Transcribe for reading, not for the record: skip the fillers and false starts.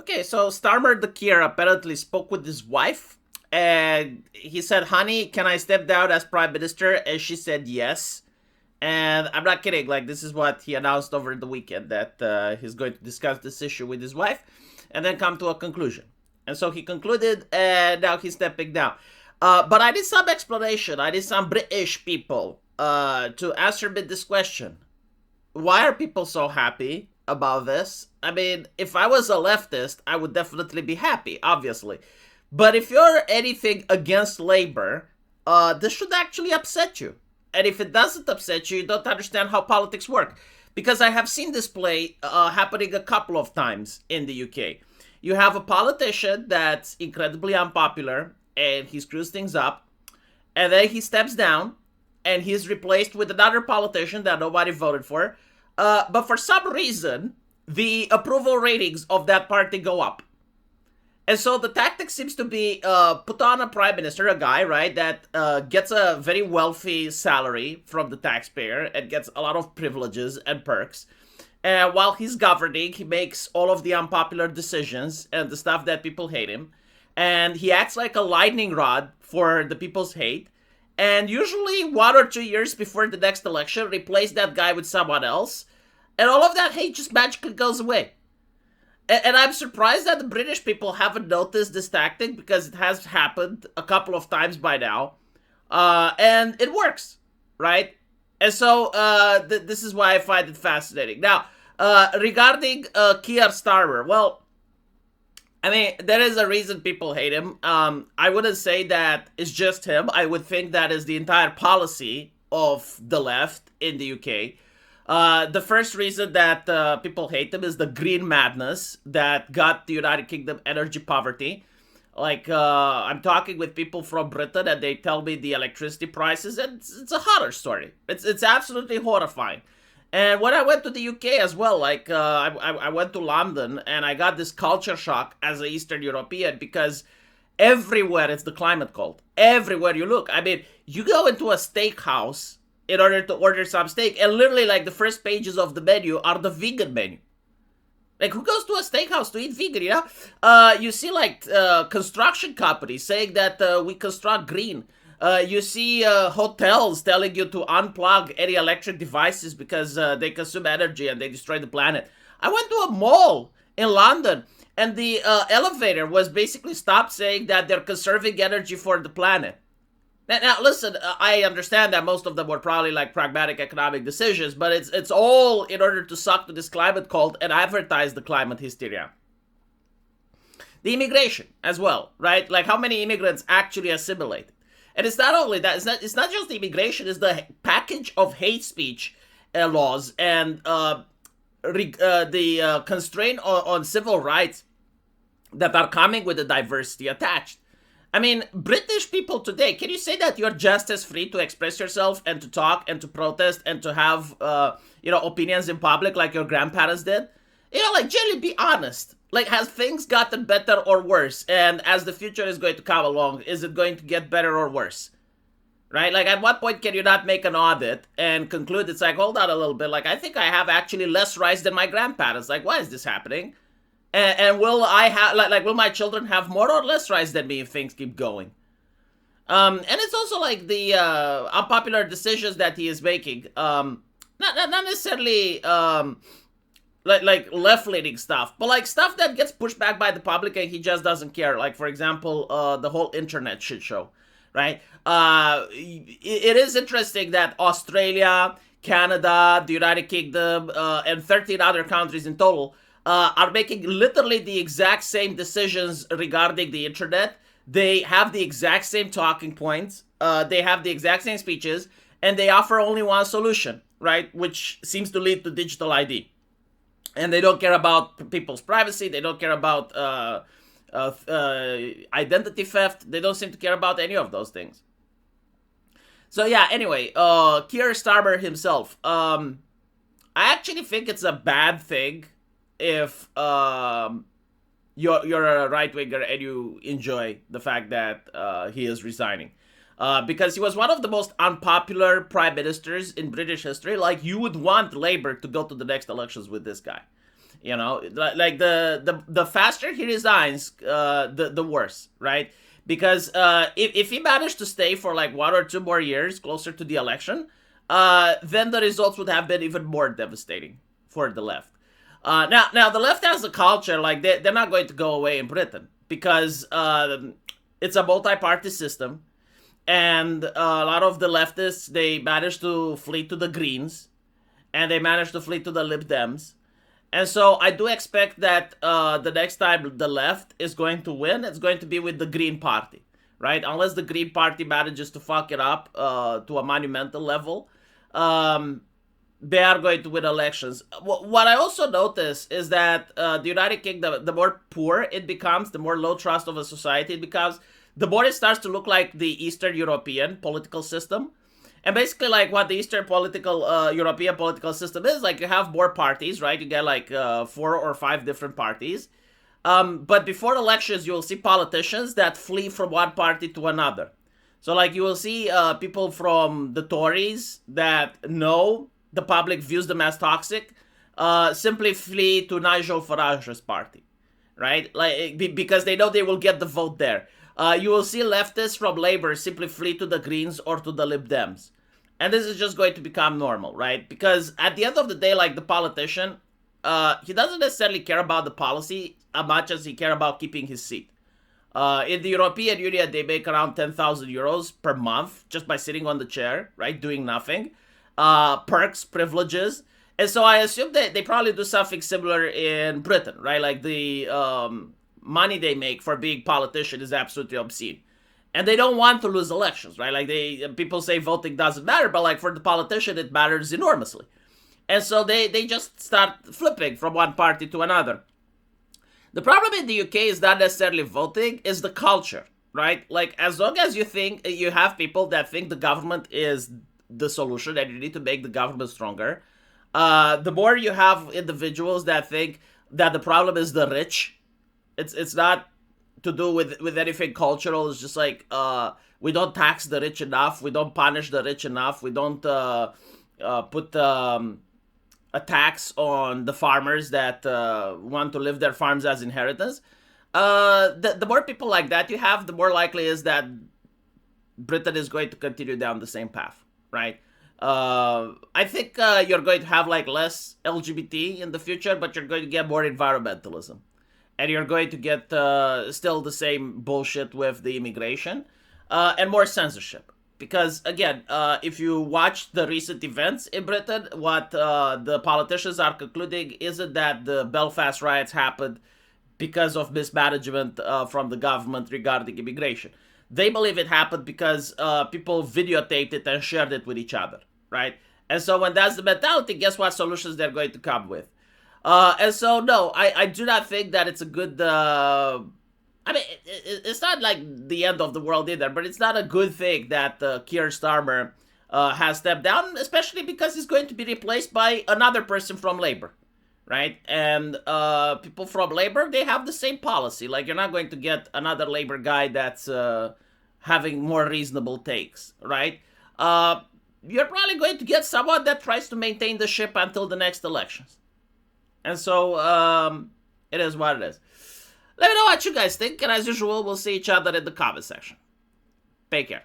Okay, so Starmer the Kier apparently spoke with his wife, and he said, "Honey, can I step down as prime minister?" And she said yes. And I'm not kidding. Like, this is what he announced over the weekend, that he's going to discuss this issue with his wife, and then come to a conclusion. And so he concluded, and now he's stepping down. But I did some explanation. I did some British people to answer me this question: why are people so happy about this? I mean, if I was a leftist, I would definitely be happy, obviously. But if you're anything against labor, this should actually upset you. And if it doesn't upset you, you don't understand how politics work. Because I have seen this play happening a couple of times in the UK. You have a politician that's incredibly unpopular and he screws things up, and then he steps down and he's replaced with another politician that nobody voted for. But for some reason, the approval ratings of that party go up. And so the tactic seems to be put on a prime minister, a guy, right, that gets a very wealthy salary from the taxpayer and gets a lot of privileges and perks. And while he's governing, he makes all of the unpopular decisions and the stuff that people hate him. And he acts like a lightning rod for the people's hate. And usually 1 or 2 years before the next election, replace that guy with someone else. And all of that hate just magically goes away. And I'm surprised that the British people haven't noticed this tactic, because it has happened a couple of times by now. And it works, right? And so this is why I find it fascinating. Now, regarding Kier Starmer, well, I mean, there is a reason people hate him. I wouldn't say that it's just him. I would think that is the entire policy of the left in the UK. The first reason that people hate him is the green madness that got the United Kingdom energy poverty. Like, I'm talking with people from Britain and they tell me the electricity prices, and it's a horror story. It's absolutely horrifying. And when I went to the UK as well, like, I went to London and I got this culture shock as an Eastern European, because everywhere it's the climate cold. Everywhere you look. I mean, you go into a steakhouse in order to order some steak, and literally, like, the first pages of the menu are the vegan menu. Like, who goes to a steakhouse to eat vegan, you know? You see, like, construction companies saying that we construct green. You see hotels telling you to unplug any electric devices because they consume energy and they destroy the planet. I went to a mall in London, and the elevator was basically stopped, saying that they're conserving energy for the planet. Now, listen, I understand that most of them were probably like pragmatic economic decisions, but it's all in order to suck to this climate cult and advertise the climate hysteria. The immigration as well, right? Like, how many immigrants actually assimilate? And it's not only that, it's not just the immigration, it's the package of hate speech laws and the constraint on civil rights that are coming with the diversity attached. I mean, British people today, can you say that you're just as free to express yourself and to talk and to protest and to have, opinions in public like your grandparents did? You know, like, generally be honest. Like, has things gotten better or worse? And as the future is going to come along, is it going to get better or worse? Right? Like, at what point can you not make an audit and conclude it's like, hold on a little bit, like, I think I have actually less rights than my grandparents. Like, why is this happening? And will I have, like, will my children have more or less rights than me if things keep going? And it's also like the unpopular decisions that he is making. Not necessarily like left-leaning stuff, but like stuff that gets pushed back by the public and he just doesn't care. Like, for example, the whole internet shit show, right? It is interesting that Australia, Canada, the United Kingdom, and 13 other countries in total are making literally the exact same decisions regarding the internet. They have the exact same talking points. They have the exact same speeches, and they offer only one solution, right? Which seems to lead to digital ID. And they don't care about people's privacy. They don't care about identity theft. They don't seem to care about any of those things. So yeah, anyway, Kier Starmer himself. I actually think it's a bad thing if you're a right-winger and you enjoy the fact that he is resigning. Because he was one of the most unpopular prime ministers in British history. Like, you would want Labour to go to the next elections with this guy. You know, like the faster he resigns, the worse, right? Because if he managed to stay for like 1 or 2 more years closer to the election, then the results would have been even more devastating for the left. Now the left has a culture like they're not going to go away in Britain because it's a multi-party system, and a lot of the leftists they managed to flee to the Greens, and they managed to flee to the Lib Dems, and so I do expect that the next time the left is going to win, it's going to be with the Green Party, right? Unless the Green Party manages to fuck it up to a monumental level, um, they are going to win elections. What I also notice is that the United Kingdom, the more poor it becomes, the more low trust of a society it becomes, the more it starts to look like the Eastern European political system. And basically, like what the Eastern political European political system is, like you have more parties, right? You get like 4 or 5 different parties. But before elections, you will see politicians that flee from one party to another. So, like, you will see people from the Tories that know the public views them as toxic, simply flee to Nigel Farage's party, right? Like, because they know they will get the vote there. You will see leftists from Labour simply flee to the Greens or to the Lib Dems. And this is just going to become normal, right? Because at the end of the day, like the politician, he doesn't necessarily care about the policy as much as he cares about keeping his seat. In the European Union, they make around 10,000 euros per month just by sitting on the chair, right? Doing nothing. Perks, privileges. And so I assume that they probably do something similar in Britain, right? Like the money they make for being politician is absolutely obscene. And they don't want to lose elections, right? Like people say voting doesn't matter, but like for the politician, it matters enormously. And so they just start flipping from one party to another. The problem in the UK is not necessarily voting, is the culture, right? Like as long as you think you have people that think the government is the solution and you need to make the government stronger, the more you have individuals that think that the problem is the rich. It's not to do with anything cultural. It's just like we don't tax the rich enough, we don't punish the rich enough, we don't put a tax on the farmers that want to live their farms as inheritance. The more people like that you have, the more likely is that Britain is going to continue down the same path, right? I think you're going to have like less LGBT in the future, but you're going to get more environmentalism. And you're going to get still the same bullshit with the immigration and more censorship. Because, again, if you watch the recent events in Britain, what the politicians are concluding isn't that the Belfast riots happened because of mismanagement from the government regarding immigration. They believe it happened because people videotaped it and shared it with each other, right? And so when that's the mentality, guess what solutions they're going to come with? And so, no, I do not think that it's a good... I mean, it's not like the end of the world either, but it's not a good thing that Kier Starmer has stepped down, especially because he's going to be replaced by another person from Labour, right? And people from Labour, they have the same policy. Like, you're not going to get another Labour guy that's having more reasonable takes, right? You're probably going to get someone that tries to maintain the ship until the next elections. And so, it is what it is. Let me know what you guys think, and as usual, we'll see each other in the comment section. Take care.